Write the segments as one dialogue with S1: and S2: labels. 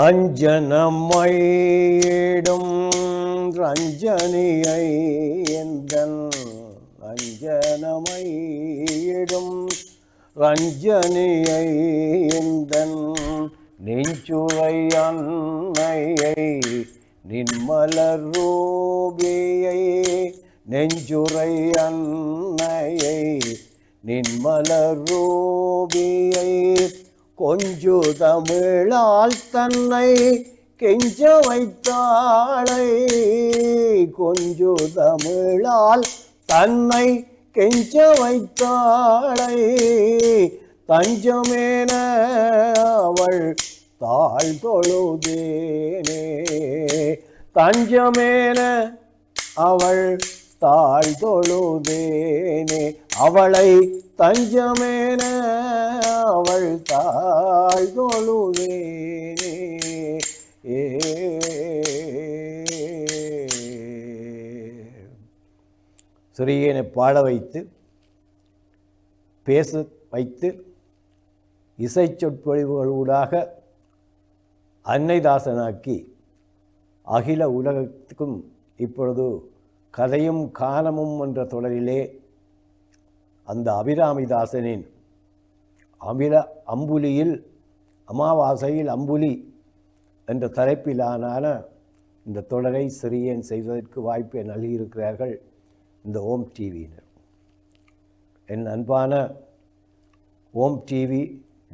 S1: அஞ்சனமையிடும் ரஞ்சனியை எந்தன் அஞ்சனமையிடும் ரஞ்சனியை எந்தன் நெஞ்சுரை அன்னையை நின்மலர் ரூபியை நெஞ்சுரை அன்னையை நின்மலர் ரூபியை கொஞ்சு தமிழால் தன்னை கெஞ்ச வைத்தாளை கொஞ்சு தமிழால் தன்னை கெஞ்ச வைத்தாளை தஞ்சமேன அவள் தாழ் தொழுதேனே தஞ்சமேன அவள் தாழ் தொழுதேனே அவளை தஞ்சமேன அவள் தாழ் தொழுதேனே சிறியனை பாட வைத்து பேச வைத்து இசை சொற்பொழிவுகளூடாக அன்னைதாசனாக்கி அகில உலகத்துக்கும் இப்பொழுது கதையும் காலமும் என்ற தொடரிலே அந்த அபிராமிதாசனின் அம்புலியில் அமாவாசையில் அம்புலி என்ற தலைப்பிலான இந்த தொடரை சிறியன் செய்வதற்கு வாய்ப்பை நல்கியிருக்கிறார்கள் இந்த ஓம் டிவியினர். என் அன்பான ஓம் டிவி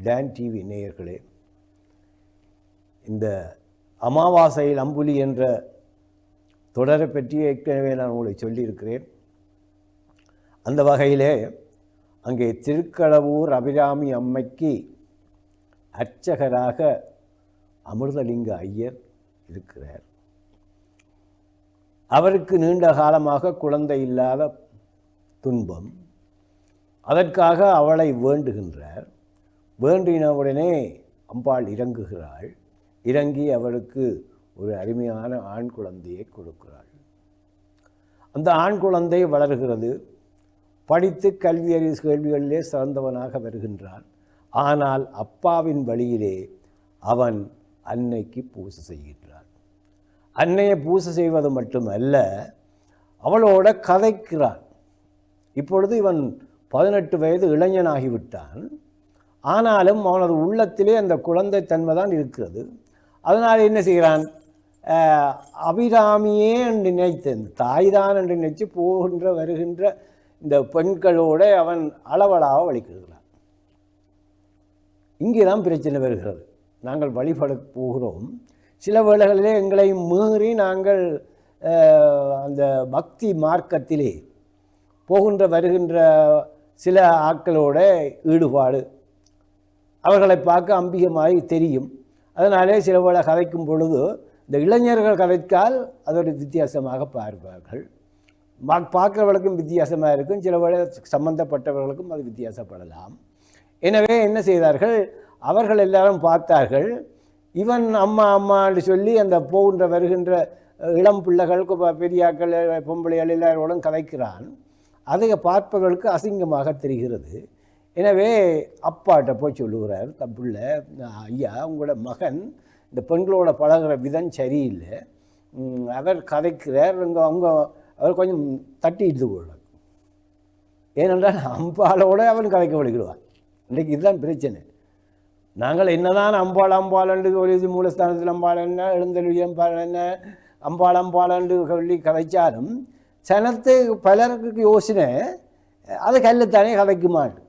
S1: டான் டிவி நேயர்களே, இந்த அமாவாசையில் அம்புலி என்ற தொடரை பற்றி ஏற்கனவே நான் உங்களை சொல்லியிருக்கிறேன். அந்த வகையிலே அங்கே திருக்கடவூர் அபிராமி அம்மைக்கு அர்ச்சகராக அமிர்தலிங்க ஐயர் இருக்கிறார். அவருக்கு நீண்ட காலமாக குழந்தை இல்லாத துன்பம். அதற்காக அவளை வேண்டுகின்றார். வேண்டினவுடனே அம்பாள் இறங்குகிறாள். இறங்கி அவளுக்கு ஒரு அருமையான ஆண் குழந்தையை கொடுக்கிறாள். அந்த ஆண் குழந்தை வளர்கிறது. படித்து கேள்விகளிலே சிறந்தவனாக வருகின்றான். ஆனால் அப்பாவின் வழியிலே அவன் அன்னைக்கு பூசை செய்கின்றான். அன்னையை பூசை செய்வது மட்டுமல்ல, அவளோட கதைக்கிறான். இப்பொழுது இவன் 18 வயது இளைஞனாகிவிட்டான். ஆனாலும் அவனது உள்ளத்திலே அந்த குழந்தை தன்மை தான் இருக்கிறது. அதனால் என்ன செய்கிறான்? அபிராமியே என்று நினைத்து, தாய்தான் என்று நினைத்து போகின்ற வருகின்ற இந்த பெண்களோடு அவன் அளவலாக வழிகிறான். இங்கே தான் பிரச்சனை வருகிறது. நாங்கள் வழிபட போகிறோம். சில வேளைகளிலே எங்களை மீறி நாங்கள் அந்த பக்தி மார்க்கத்திலே போகின்ற வருகின்ற சில ஆட்களோட ஈடுபாடு அவர்களை பார்க்க அம்பிகமாய் தெரியும். அதனாலே சில வேளை கதைக்கும் பொழுது இந்த இளைஞர்கள் கதைத்தால் அதோட வித்தியாசமாக பார்ப்பார்கள். பார்க்குறவர்களுக்கும் வித்தியாசமாக இருக்கும். சில வேளை சம்பந்தப்பட்டவர்களுக்கும் அது வித்தியாசப்படலாம். எனவே என்ன செய்தார்கள்? அவர்கள் எல்லாரும் பார்த்தார்கள். இவன் அம்மா அம்மான்னு சொல்லி அந்த போகின்ற வருகின்ற இளம் பிள்ளைகளுக்கு பெரியாக்கள் பொம்பளைகள் எல்லாரோடும் கதைக்கிறான். அதை பார்ப்பவர்களுக்கு அசிங்கமாக தெரிகிறது. எனவே அப்பாட்ட போய் சொல்லுகிறார், தப்புள்ள ஐயா, உங்களோட மகன் இந்த பெண்களோட பழகிற விதம் சரியில்லை. அவர் கதைக்கிறார். அவர் கொஞ்சம் தட்டிட்டு போடுறார். ஏனென்றால் அம்பாளோட அவன் கதைக்க வலிக்கிடுவான். இன்றைக்கு இதுதான் பிரச்சனை. நாங்கள் என்னதான் அம்பாளன்று ஒரு மூலஸ்தானத்தில் அம்பாள் என்ன, எழுந்தொழி அம்பாள் என்ன, அம்பாளன்று சொல்லி கதைச்சாலும் சனத்து பலருக்கு யோசனை அது கல்லுத்தானே கதைக்குமாட்டு.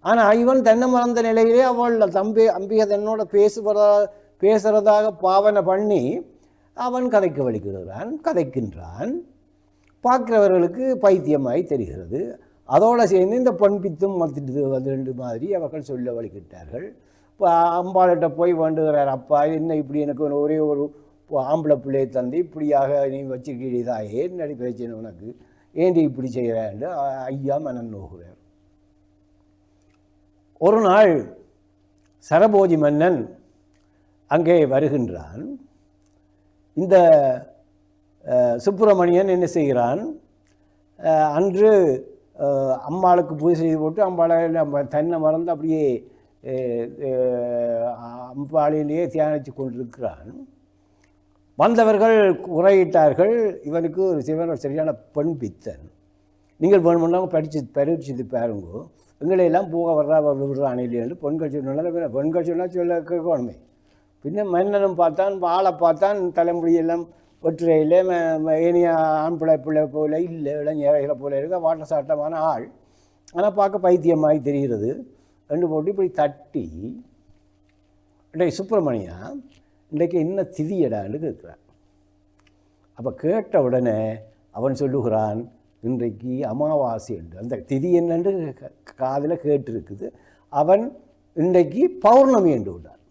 S1: ஆனால் இவன் தன்னை மறந்த நிலையிலே அவள் அம்பிகை தன்னோட பேசுகிறதாக பாவனை பண்ணி அவன் கதைக்க கதைக்கின்றான். பார்க்கிறவர்களுக்கு பைத்தியமாய் தெரிகிறது. அதோடு சேர்ந்து இந்த பெண் பித்தும் மத்திட்டு மாதிரி அவர்கள் சொல்ல வழிகிட்டார்கள். இப்போ அம்பாள்கிட்ட போய் வேண்டுகிறார், அப்பா என்ன இப்படி எனக்கு ஒரே ஒரு ஆம்பளை பிள்ளையை தந்து இப்படியாக நீ வச்சுக்கிட்டாயே, என்னடி பிரச்சனை உனக்கு, ஏண்டி இப்படி செய்கிறான்னு ஐயா மனம் நோகிறார். ஒரு நாள் சரபோஜி மன்னன் அங்கே வருகின்றான். இந்த சுப்பிரமணியன் என்ன செய்கிறான்? அன்று அம்பாளுக்கு பூஜை செய்து போட்டு அம்பாளை தன்னை மறந்து அப்படியே அம்பாளிலேயே தியானித்து கொண்டிருக்கிறான். வந்தவர்கள் குறையிட்டார்கள், இவனுக்கு ஒரு சரியான பெண் பித்தன். நீங்கள் வேணுமுன்னாங்க பரீட்சித்து பாருங்கோ, எங்களையெல்லாம் போக வர்றா விடுறான் இல்லைன்னு பெண்கள் சொன்னால பெண்கள் சொன்னால் சொல்ல கேட்கணுமே. பின்ன மன்னனும் பார்த்தான், ஆளை பார்த்தான், தலைமுடியெல்லாம் ஒற்றுறையில் ஏனிய ஆண் பிள்ளை போல இல்லை, இளைஞர்களை போல இருக்க வாட்ட சாட்டமான ஆள், ஆனால் பார்க்க பைத்தியமாகி தெரிகிறது. ரெண்டு போட்டு இப்படி தட்டி, இன்றைக்கு சுப்பிரமணியா இன்றைக்கு என்ன திதியடான்னு கேட்குறான். அப்போ கேட்ட உடனே அவன் சொல்லுகிறான், இன்றைக்கு அமாவாசை என்று. அந்த திதி என்னென்று காதில் கேட்டிருக்குது. அவன் இன்றைக்கு பௌர்ணமி என்று விட்டான்.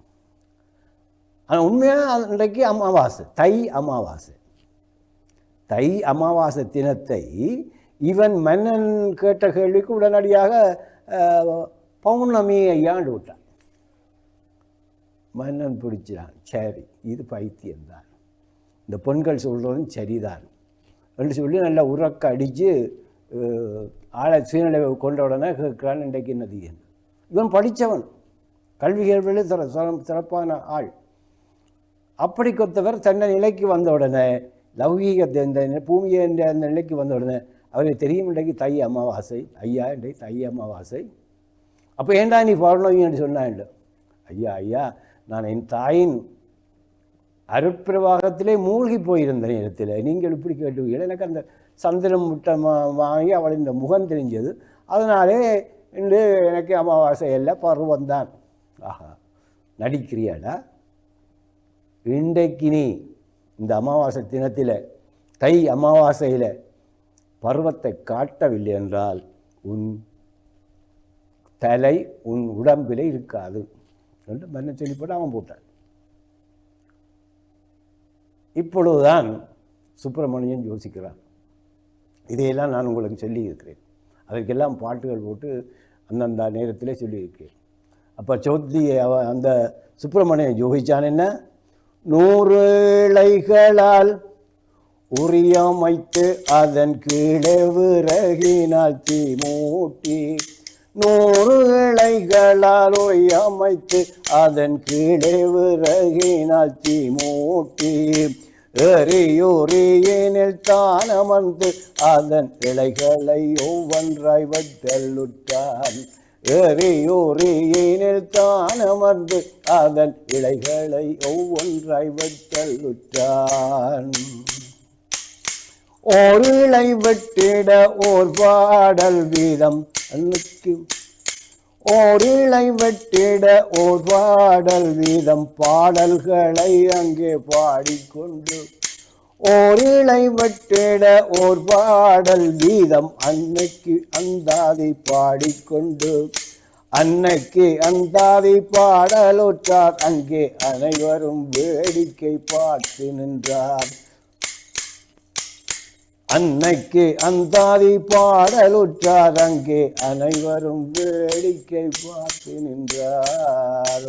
S1: ஆனால் உண்மையாக இன்றைக்கு அமாவாசை, தை அமாவாசை. தை அமாவாசை தினத்தை இவன் மன்னன் கேட்ட கேள்விக்கு உடனடியாக பௌர்ணமியை ஐயாண்டு விட்டான். மன்னன் பிடிச்சான், சரி இது பைத்தியம்தான், இந்த பெண்கள் சொல்கிறதும் சரிதான் என்று சொல்லி நல்லா உறக்க அடித்து ஆளை சீனலை கொண்ட உடனே கேட்குறான், இன்றைக்கு என்னது என்று. இவன் படித்தவன், கல்வி கேள்வியில் சிறப்பான ஆள். அப்படி கொத்தவர் தன்னை நிலைக்கு வந்த உடனே, லௌகீகத்தை இந்த பூமியை என்ற அந்த நிலைக்கு வந்த உடனே அவருக்கு தெரியும், இன்றைக்கு தை அமாவாசை ஐயா, இன்றைக்கு தை அமாவாசை. அப்போ ஏண்டா நீ பௌர்ணமி என்று சொன்னான். ஐயா ஐயா, நான் என் தாயின் அருட்பிரவாகத்திலே மூழ்கி போயிருந்த நேரத்தில் நீங்கள் இப்படி கேட்டுவீர்கள். எனக்கு அந்த சந்திரம் முட்டம் வாங்கி அவள் இந்த முகம் தெரிஞ்சது, அதனாலே இன்று எனக்கு அமாவாசை எல்லாம் பருவந்தான். ஆஹா, நடிக்கிறியாடா? இன்றைக்கு நீ இந்த அமாவாசை தினத்தில், தை அமாவாசையில் பருவத்தை காட்டவில்லை என்றால் உன் தலை உன் உடம்பிலே இருக்காது என்று மன்ன சொல்லி போட்டு அவன் போட்டான். இப்பொழுதுதான் சுப்பிரமணியன் யோசிக்கிறான். இதையெல்லாம் நான் உங்களுக்கு சொல்லியிருக்கிறேன், அதற்கெல்லாம் பாட்டுகள் போட்டு அந்தந்த நேரத்திலே சொல்லியிருக்கிறேன். அப்போ சோத்தி அந்த சுப்பிரமணியன் யோகிச்சான் என்ன, 100 இலைகளால் உரியமைத்து அதன் கீழே விறகினால் தீ மூட்டி, 100 இலைகளால் உரியமைத்து அதன் கீழே விறகினால் தீ மூட்டி, எரியுரியினில் தான் அமர்ந்து அதன் இலைகளை ஒவ்வொன்றாய் வெட்டலுற்றான். எரியுரியினில் தான் அமர்ந்து அதன் இலைகளை ஒவ்வொன்றாய் வெட்டலுற்றான். ஒரு இலை வெட்டிட ஓர் பாடல் வீதம் அன்னைக்கு, ஓர் இலை வெட்டிட ஓர் பாடல் வீதம் பாடல்களை அங்கே பாடிக்கொண்டு, ஓர் இலை வெட்டிட ஓர் பாடல் வீதம் அன்னைக்கு அந்தாதி பாடிக்கொண்டு, அன்னைக்கு அந்தாதி பாடலுற்றார் அங்கே அனைவரும் வேடிக்கை பார்த்து நின்றார். அன்னைக்கு அந்தாதி பாடலுற்றார் அங்கே அனைவரும் வேடிக்கை பார்த்து நின்றார்.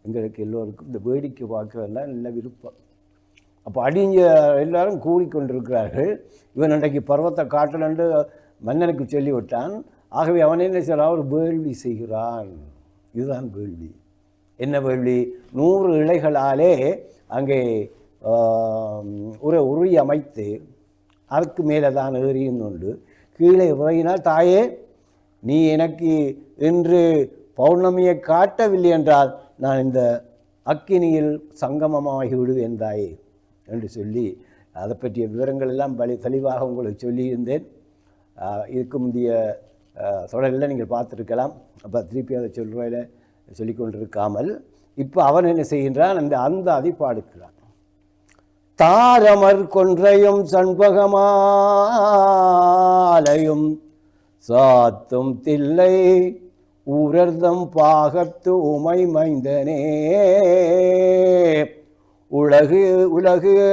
S1: எங்களுக்கு எல்லோருக்கும் இந்த வேடிக்கை பார்க்கறதெல்லாம் நல்ல விருப்பம். அப்போ அடிஞ்ச எல்லாரும் கூறிக்கொண்டிருக்கிறார்கள். இவன் அன்றைக்கு பர்வத்தை காட்டலன்று மன்னனுக்கு சொல்லிவிட்டான். ஆகவே அவன் என்ன செய்யறான், ஒரு வேள்வி செய்கிறான். இதுதான் வேள்வி. என்ன வேள்வி? 100 இலைகளாலே அங்கே ஒரு உரி அமைத்து அதுக்கு மேலே தான் ஏறியுண்டு கீழே இறங்கினால், தாயே நீ எனக்கு இன்று பௌர்ணமியை காட்டவில்லை என்றால் நான் இந்த அக்கினியில் சங்கமமாகி விடுவேன் தாயே என்று சொல்லி அதை பற்றிய விவரங்கள் எல்லாம் தெளிவாக உங்களுக்கு சொல்லியிருந்தேன். இதுக்கு முந்தைய தொடரில் நீங்கள் பார்த்துருக்கலாம். அப்போ திருப்பி அதை சொல்கிறதில் சொல்லிக்கொண்டிருக்காமல் இப்போ அவன் என்ன செய்கின்றான், அந்த அதி பாடுக்கிறான். தாரமர் கொன்றையும் சண்பகமாலையும் சாத்தும் தில்லை ஊரர்தம் பாகத்து உமை மைந்தனே, உலகு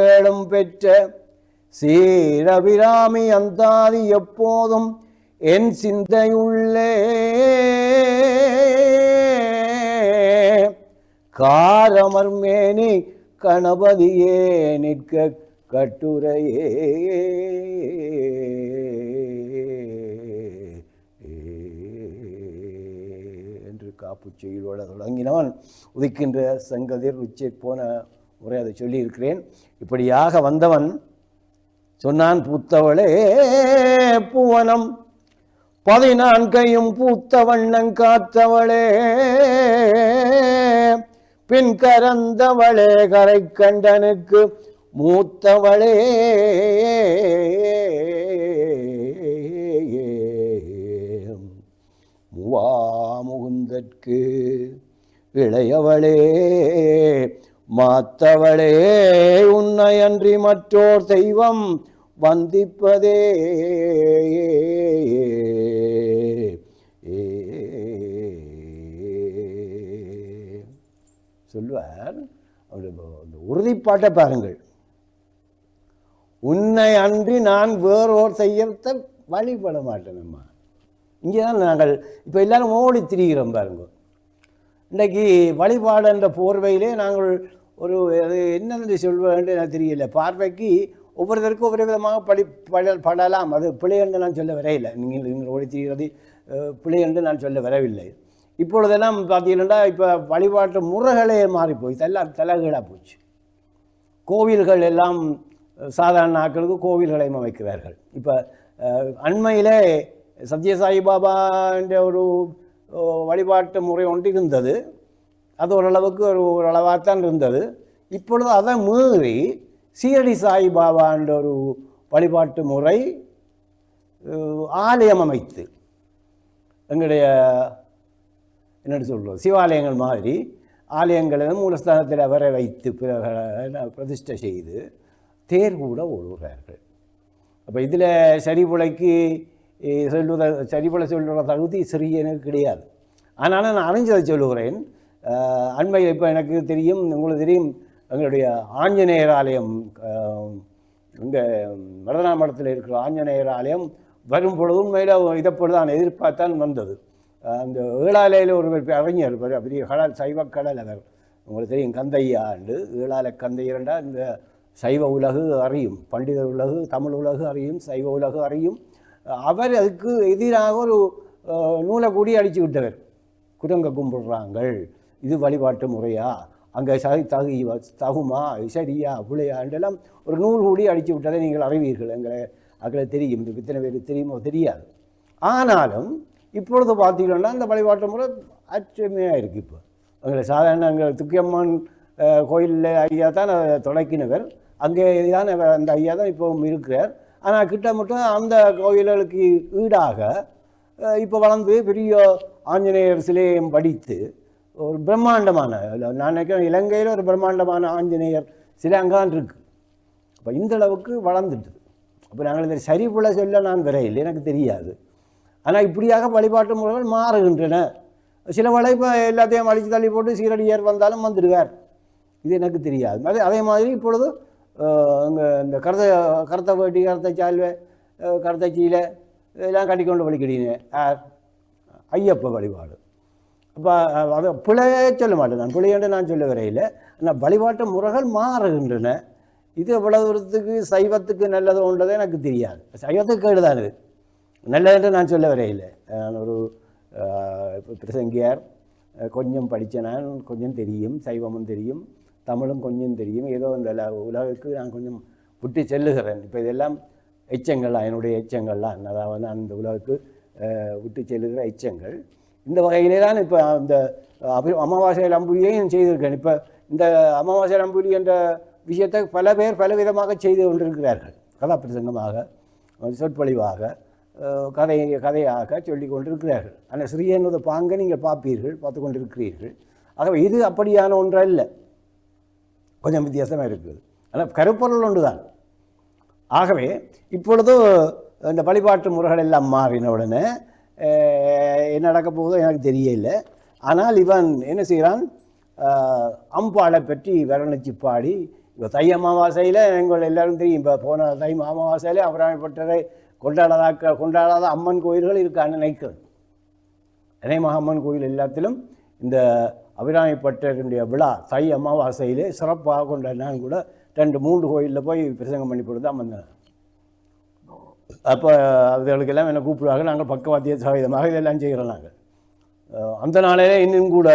S1: ஏழும் பெற்ற சீரபிராமி அந்தாதி எப்போதும் என் சிந்தையுள்ளே, காரமர் மேனி கணபதியே நிற்க கட்டுரையே. செய்யுளோட தொடங்கினவன் உதிக்கின்ற செங்கதிர் உச்சி போன முறை அதை சொல்லியிருக்கிறேன். இப்படியாக வந்தவன் சொன்னான், பூத்தவளே பூவனம் 14 பூத்த வண்ணங் காத்தவளே, பின் கரந்தவளே கரை கண்டனுக்கு மூத்தவளே, மூவா முகுந்தற்கு இளையவளே மாத்தவளே, உன்னையன்றி மற்றோர் தெய்வம் வந்திப்பதே. சொல்வார் அந்த உறுதிப்பாட்டை பாருங்கள். உன்னை அன்றி நான் வேறோர் செய்யறத வழிபட மாட்டேனம்மா. இங்கே தான் நாங்கள் இப்போ எல்லாரும் ஓடி திரிகிறோம் பாருங்க. இன்றைக்கு வழிபாடு என்ற போர்வையிலே நாங்கள் ஒரு அது என்னென்று சொல்வேன் எனக்கு தெரியல. பார்வைக்கு ஒவ்வொருத்தருக்கும் ஒவ்வொரு விதமாக படலாம். அது பிழை என்று நான் சொல்ல வரையில்லை. நீங்கள் ஓடி திரிகிறது பிழை என்று நான் சொல்ல வரவில்லை. இப்பொழுதெல்லாம் பார்த்தீங்கன்னா இப்போ வழிபாட்டு முறைகளே மாறி போய் எல்லாம் தலைகீழாக போச்சு. கோவில்கள் எல்லாம் சாதாரண ஆட்களுக்கு கோவில்களை அமைக்கிறார்கள். இப்போ அண்மையிலே சத்யசாயி பாபா என்ற ஒரு வழிபாட்டு முறை ஒன்று இருந்தது. அது ஓரளவுக்கு ஒரு அளவாகத்தான் இருந்தது. இப்பொழுது அதை மீறி சீரடி சாய் பாபா என்ற ஒரு வழிபாட்டு முறை ஆலயம் அமைத்து எங்களுடைய என்னென்னு சொல்கிறோம் சிவாலயங்கள் மாதிரி ஆலயங்களை மூலஸ்தானத்தில் வர வைத்து பிரதிஷ்டை செய்து தேர் கூட ஓடுகிறார்கள். அப்போ இதில் சரிபுலைக்கு சரிபுலை சொல்கிற தகுதி சிறியனுக்கு கிடையாது. ஆனாலும் நான் அறிஞ்சதை சொல்லுகிறேன். அண்மையில் இப்போ எனக்கு தெரியும், உங்களுக்கு தெரியும், எங்களுடைய ஆஞ்சநேயர் ஆலயம் இங்கே மருதநாமடத்தில் இருக்கிற ஆஞ்சநேயர் ஆலயம் வரும் பொழுது உண்மையில் இதைப்பொழுது நான் எதிர்பார்த்தான் வந்தது. அந்த ஏழாலையில் ஒரு அறிஞர் பெரிய கடல் சைவ கடல் அவர் உங்களுக்கு தெரியும், கந்தையா ஆண்டு ஏழாலை கந்தையரண்டா இந்த சைவ உலகு அறியும், பண்டித உலகு தமிழ் உலகு அறியும், சைவ உலகு அறியும். அவர் அதுக்கு எதிராக ஒரு நூலை கூடி அடித்து விட்டவர். குரங்க கும்பிடுறாங்கள், இது வழிபாட்டு முறையா, அங்கே தகுமா சரியா புளையாண்டெல்லாம் ஒரு நூல் கூடி அடித்து விட்டதை நீங்கள் அறிவீர்கள். எங்களை தெரியும், இத்தனை பேர் தெரியுமோ தெரியாது. ஆனாலும் இப்பொழுது பார்த்தீங்கன்னா இந்த வழிபாட்டு முறை அச்சமையாக இருக்குது. இப்போ எங்களை சாதாரண எங்கள் துக்கியம்மன் கோயிலில் ஐயா தான் தொடக்கினவர், அங்கே தான் அந்த ஐயா தான் இப்போவும் இருக்கிறார். ஆனால் கிட்டமட்ட அந்த கோயில்களுக்கு ஈடாக இப்போ வளர்ந்து பெரிய ஆஞ்சநேயர் சிலையம் படித்து ஒரு பிரம்மாண்டமான, நான் நினைக்கிறேன் இலங்கையில் ஒரு பிரம்மாண்டமான ஆஞ்சநேயர் சிலை அங்கான் இருக்குது. அப்போ இந்த அளவுக்கு வளர்ந்துட்டுது. அப்போ நாங்கள் இந்த சரிபுல சொல்ல நான் வரையில் எனக்கு தெரியாது. ஆனால் இப்படியாக வழிபாட்டு முறைகள் மாறுகின்றன. சில இப்போ எல்லாத்தையும் அழித்து தள்ளி போட்டு சீரடியார் வந்தாலும் வந்துடுவார், இது எனக்கு தெரியாது. அதே மாதிரி இப்பொழுது அங்கே இந்த கருத்த வேட்டி, கருத்த சால்வை, கருத்த சீலை எல்லாம் கட்டிக்கொண்டு வழிக்கிட்டீங்க ஐயப்ப வழிபாடு. அப்போ அதை பிழையே சொல்ல மாட்டேன், நான் பிழையன்று நான் சொல்ல வரையில். ஆனால் வழிபாட்டு முறைகள் மாறுகின்றன. இது எவ்வளவு தூரத்துக்கு சைவத்துக்கு நல்லதுன்றதே எனக்கு தெரியாது. சைவத்துக்கு கேடுதான் இது, நல்லதுன்று நான் சொல்ல வரையில். நான் ஒரு பிரசங்கியார், கொஞ்சம் படித்த நான், கொஞ்சம் தெரியும், சைவமும் தெரியும், தமிழும் கொஞ்சம் தெரியும். ஏதோ இந்த உலகுக்கு நான் கொஞ்சம் விட்டு செல்லுகிறேன். இப்போ இதெல்லாம் எச்சங்கள்லாம், என்னுடைய எச்சங்கள்லாம், அதாவது நான் இந்த உலகுக்கு விட்டு செல்லுகிற எச்சங்கள். இந்த வகையிலே தான் இப்போ இந்த அமாவாசை அம்புலியையும் செய்திருக்கேன். இப்போ இந்த அமாவாசை அம்புலி என்ற விஷயத்தை பல பேர் பல விதமாக செய்து கொண்டிருக்கிறார்கள். கதாபிரசங்கமாக, சொற்பொழிவாக, கதையாக சொல்லி கொண்டிருக்கிறார்கள். ஆனால் சிறியனது பாங்க நீங்கள் பார்ப்பீர்கள், பார்த்து கொண்டிருக்கிறீர்கள். ஆகவே இது அப்படியான ஒன்றல்ல, கொஞ்சம் வித்தியாசமாக இருக்குது. ஆனால் கருப்பொருள் ஒன்று தான். ஆகவே இப்பொழுது இந்த வழிபாட்டு முறைகள் எல்லாம் மாறின உடனே என்ன நடக்க போகுதோ எனக்கு தெரியல. ஆனால் இவன் என்ன செய்கிறான், அம்பாளை பற்றி வர்ணிச்சு பாடி, இப்போ தை அமாவாசையில் எங்கள் எல்லோரும் தெரியும், இப்போ போன தை அமாவாசையில் அவராயப்பட்டதை கொண்டாடாத அம்மன் கோயில்கள் இருக்கான்னு நினைக்கிறேன். இணையமாக அம்மன் கோயில் எல்லாத்திலும் இந்த அபிராமிப்பட்டருடைய விழா தை அமாவாசையிலே சிறப்பாக கொண்டாடினாலும் கூட 2-3 கோயிலில் போய் பிரசங்கம் பண்ணி போட்டு தான் வந்தேன். அப்போ அவர்களுக்கெல்லாம் என்னை கூப்பிடுவாங்க. நாங்கள் பக்கவாத்திய சகிதமாக இதெல்லாம் செய்கிறோம். நாங்கள் அந்த நாளையிலே இன்னும் கூட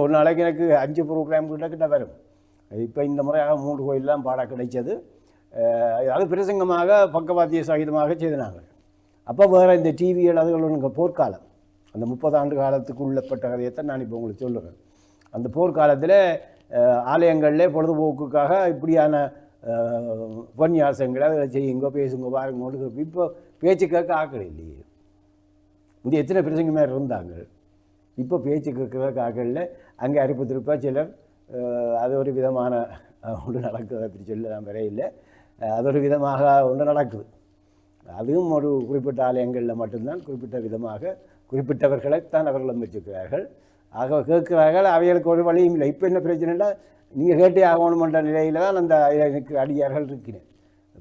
S1: ஒரு நாளைக்கு எனக்கு 5 ப்ரோக்ராம் கிட்ட வரும். இப்போ இந்த முறையாக 3 கோயிலெலாம் பாட கிடைச்சது. அது பிரசங்கமாக பக்கவாத்திய சகிதமாக செய்தினாங்க. அப்போ வேறு இந்த டிவிகள் அதுகள் போர்க்காலம், அந்த 30 ஆண்டு காலத்துக்கு உள்ளப்பட்ட கதையைத்தான் நான் இப்போ உங்களுக்கு சொல்லுறேன். அந்த போர்க்காலத்தில் ஆலயங்களில் பொழுதுபோக்குக்காக இப்படியான உபன்யாசங்களை அதை செய்யுங்க, பேசுங்க, பாருங்க. இப்போ பேச்சு கேட்க ஆக்கள் இல்லையே. இது எத்தனை பிரசங்கமாக இருந்தாங்க. இப்போ பேச்சு கேட்குற ஆக்களில் அங்கே அறுப்பு திருப்பா சிலர் அது ஒரு விதமான ஒன்று நடக்குது. அப்படி சொல்ல நான் வர இல்லை. அது ஒரு விதமாக ஒன்று நடக்குது. அதுவும் ஒரு குறிப்பிட்ட ஆலயங்களில் மட்டும்தான் குறிப்பிட்ட விதமாக குறிப்பிட்டவர்களைத்தான் அவர்களும் வச்சுக்கிறார்கள். ஆக கேட்கிறார்கள். அவைகளுக்கு ஒரு வழியும் இல்லை. இப்போ என்ன பிரச்சனைனா நீங்கள் கேட்டே ஆகணுமென்ற நிலையில் தான் அந்த எனக்கு அடியார்கள் இருக்கிறேன்.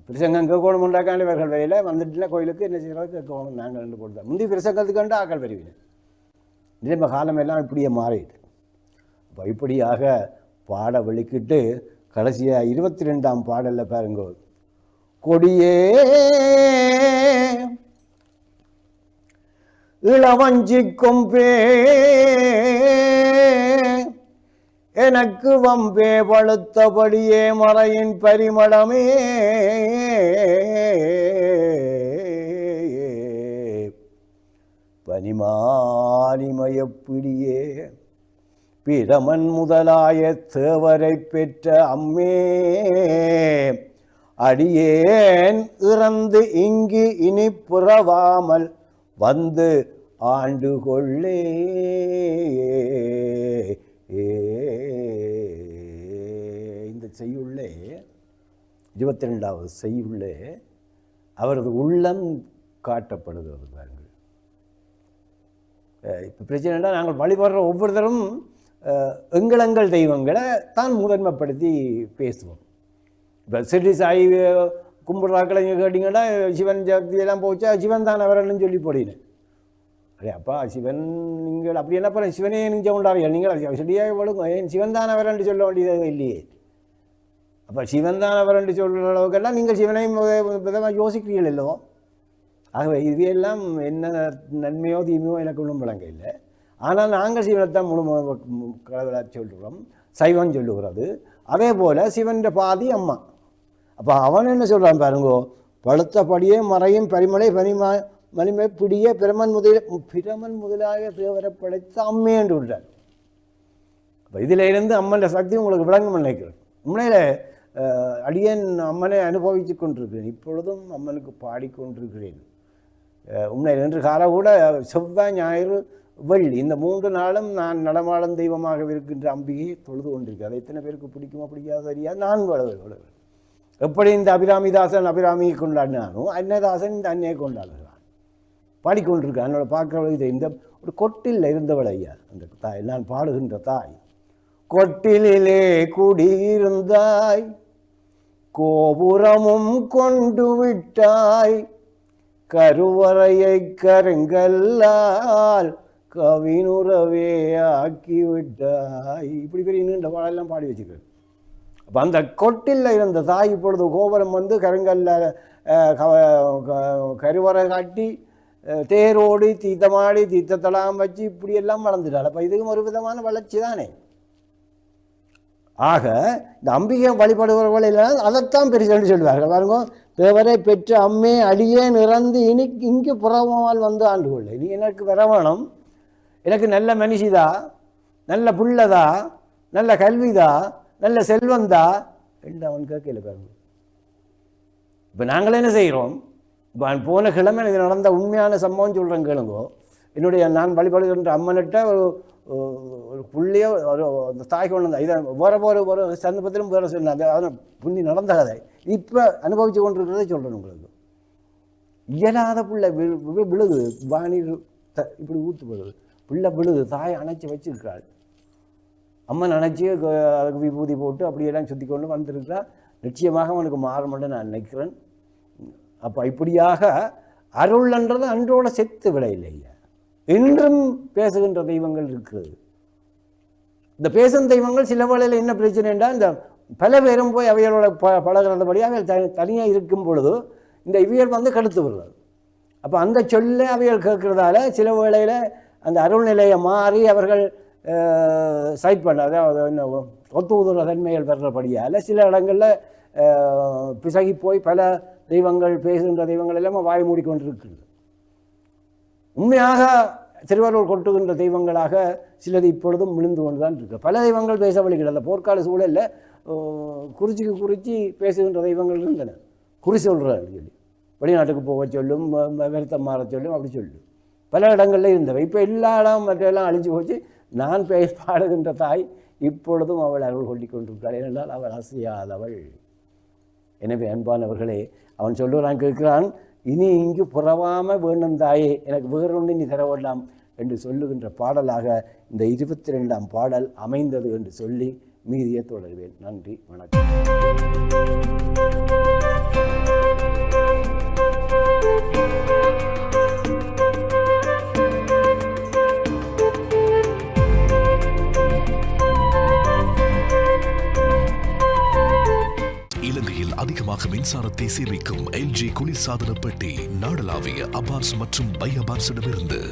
S1: பிரசங்கம் கேட்கணுமென்றாக்கான இவர்கள் வரையில் வந்துட்டுல கோயிலுக்கு என்ன செய்யறது கேட்கணும். நாங்கள் ரெண்டு போட்டு முந்தி பிரசங்கத்துக்கு ஆக்கள் வருவேன். நிலைமை காலம் எல்லாம் இப்படியே மாறிட்டு. அப்போ இப்படியாக பாட வெளிக்கிட்டு கடைசியாக 22ஆம் பாடலில் பாருங்க, கொடியே இளவஞ்சி கொம்பே எனக்கு வம்பே பழுத்தபடியே மறையின் பரிமளமே பனிமானிமயப்பிடியே பிரமன் முதலாய தேவரை பெற்ற அம்மே அடியேன் இறந்து இங்கு இனி புறவாமல் வந்து ஆண்டு கொள்ளே. இந்த செய்யுள்ளே 22வது செய்யுள்ளே அவரது உள்ளம் காட்டப்படுகிறது. பாருங்கள், இப்போ பிரச்சனைனா நாங்கள் வழிபடுற ஒவ்வொருத்தரும் எங்கள் தெய்வங்களை தான் முதன்மைப்படுத்தி பேசுவோம். இப்போ சிறி சாய் கும்பிட்றாக்களை கேட்டிங்கன்னா சிவன் சக்தியெல்லாம் போச்சா சிவன் தான் அவரன்னு சொல்லி போடினேன். அடே அப்பா, சிவன் நீங்கள் அப்படி என்ன பண்ண சிவனே நீங்கள் உண்டார்கள், நீங்கள் சரியாக வழுங்க, ஏன் சிவன் தான் அவரன்று சொல்ல வேண்டியதாக இல்லையே. அப்போ சிவன் தான் அவரன்று சொல்கிற அளவுக்கெல்லாம் நீங்கள் சிவனையும் விதமாக யோசிக்கிறீர்கள் இல்லவோ. ஆகவே இவையெல்லாம் என்ன நன்மையோ தீமையோ எனக்கு ஒன்றும் விளங்க இல்லை. ஆனால் நாங்கள் சிவனைத்தான் முழு கடவுளாக சொல்கிறோம், சைவம் சொல்லுகிறது. அதே போல் சிவன் பாதி அம்மா. அப்போ அவன் என்ன சொல்கிறான் பாருங்கோ, பழுத்தபடியே மறையும் பரிமலை மணிமை பிடிய பிரமன் முதலாக தேவரை படைத்த அம்மே என்று விட்டார். அப்போ இதில் இருந்து அம்மன் சக்தி உங்களுக்கு விளங்கும் நினைக்கிறேன். உண்மையில் அடியேன் அம்மனை அனுபவித்து கொண்டிருக்கிறேன். இப்பொழுதும் அம்மனுக்கு பாடிக்கொண்டிருக்கிறேன். உண்மையில் இன்று கால கூட செவ்வாய் ஞாயிறு வெள்ளி இந்த 3 நாளும் நான் நடமாடும் தெய்வமாக இருக்கின்ற அம்பிகையை தொழுது கொண்டிருக்கேன். அதை எத்தனை பேருக்கு பிடிக்குமோ பிடிக்காத தெரியாது. நான் வளர்வு எப்படி இந்த அபிராமிதாசன் அபிராமியை கொண்டாடினானோ அன்னைதாசன் இந்த அன்னையை கொண்டாடுகிறான், பாடிக்கொண்டிருக்கேன். என்னோட பார்க்க இது இந்த ஒரு கொட்டில் இருந்தவள் ஐயா, அந்த தாய், நான் பாடுகின்ற தாய். கொட்டிலே குடியிருந்தாய், கோபுரமும் கொண்டு விட்டாய், கருவறையை கருங்கல்லால் கவினுறவே ஆக்கிவிட்டாய். இப்படி பெரிய நீண்ட பாடெல்லாம் பாடி வச்சுக்கிறேன். அப்போ அந்த கொட்டில் இருந்த தாய் இப்பொழுது கோபுரம் வந்து கருங்கல்ல கருவறை காட்டி தேரோடி தீத்தமாடி தீத்தத்தலாம் வச்சு இப்படியெல்லாம் வளர்ந்துட்டாள். அப்போ இதுவும் ஒரு விதமான வளர்ச்சி தானே. ஆக இந்த அம்பிகை வழிபடுபவர்கள் எல்லாம் அதைத்தான் பெருசுன்னு சொல்லுவார்கள். பாருங்க, தேவரை பெற்ற அம்மே அடியே நிறந்து இங்கு புறவால் வந்து ஆண்டு கொள்ள. நீ எனக்கு வர வேணும், எனக்கு நல்ல மனுஷிதா, நல்ல புள்ளதா, நல்ல கல்விதா, நல்ல செல்வந்தா என்று அவன் கேட்கல. பாருங்க, இப்போ நாங்கள் என்ன செய்கிறோம், இப்போ போன கிழமை இது நடந்த உண்மையான சம்பவம் சொல்கிறேன் கேளுங்கோ. என்னுடைய நான் வழிபடுகின்ற அம்மன்கிட்ட ஒரு புள்ளியோ அந்த தாய் கொண்டு வந்தா. இதை ஒரு சந்தர்ப்பத்திலும் வேறு சொன்னாங்க. அதனால் புண்ணி நடந்த கதை இப்போ அனுபவித்து கொண்டிருக்கிறதே சொல்கிறேன் உங்களுக்கு. இயலாத பிள்ளை விழுது, வாணி இப்படி ஊற்றுப்படுது, பிள்ளை விழுது, தாய் அணைச்சி வச்சிருக்கிறாள். அம்மன் அணைச்சி அதுக்கு விபூதி போட்டு அப்படியெல்லாம் சுற்றி கொண்டு வந்திருக்கிறா. நிச்சயமாக அவனுக்கு மாறுமென்று நான் நினைக்கிறேன். அப்போ இப்படியாக அருள்ன்றது அன்றோட செத்து விட இல்லையா, இன்றும் பேசுகின்ற தெய்வங்கள் இருக்கிறது. இந்த பேசும் தெய்வங்கள் சில வேளையில் என்ன பிரச்சனை என்றால், இந்த பல பேரும் போய் அவைகளோட பழகிறபடி அவைகள் தனியாக இருக்கும் பொழுது இந்த இவையல் வந்து கடுத்து விடுறது. அப்போ அந்த சொல்ல அவைகள் கேட்கறதால சில வேளையில் அந்த அருள் நிலையை மாறி அவர்கள் சைட் பண்ண அதாவது என்ன ஒத்து உதுற தன்மைகள் பெறபடியால் சில இடங்களில் பிசகி போய் பல தெய்வங்கள் பேசுகின்ற தெய்வங்கள் எல்லாம் வாய் மூடிக்கொண்டிருக்கிறது. உண்மையாக திருவருள் கொட்டுகின்ற தெய்வங்களாக சிலது இப்பொழுதும் விழுந்து கொண்டு தான் இருக்கு. பல தெய்வங்கள் பேச வழிகிறது. போர்க்கால சூழலில் குறிச்சிக்கு குறிச்சி பேசுகின்ற தெய்வங்கள் இருந்தன. குறி சொல்கிறாரு சொல்லி வெளிநாட்டுக்கு போக சொல்லும், வருத்தம் மாற சொல்லும், அப்படி சொல்லும். பல இடங்களில் இருந்தவை. இப்போ எல்லா இடம் மற்றெல்லாம் அழிஞ்சு போச்சு. நான் பாடுகின்ற தாய் இப்பொழுதும் அவள் அருள் கொள்ளி கொண்டிருக்கிறாள். ஏனென்றால் அவள் அசையாதவள். எனவே அன்பானவர்களே, அவன் சொல்லுறான், கேட்கிறான், இனி இங்கு புறவாமல் வேணும் தாயே, எனக்கு வேறொன்று நீ தரவேண்டாம் என்று சொல்லுகின்ற பாடலாக இந்த 22ஆம் பாடல் அமைந்தது என்று சொல்லி மீதியை தொடர்வேன். நன்றி, வணக்கம்.
S2: அதிகமாக மின்சாரத்தை சேமிக்கும் LG குளிர்சாதன பெட்டி நாடளாவிய அபார்ஸ் மற்றும் பை அபார்ஸிடமிருந்து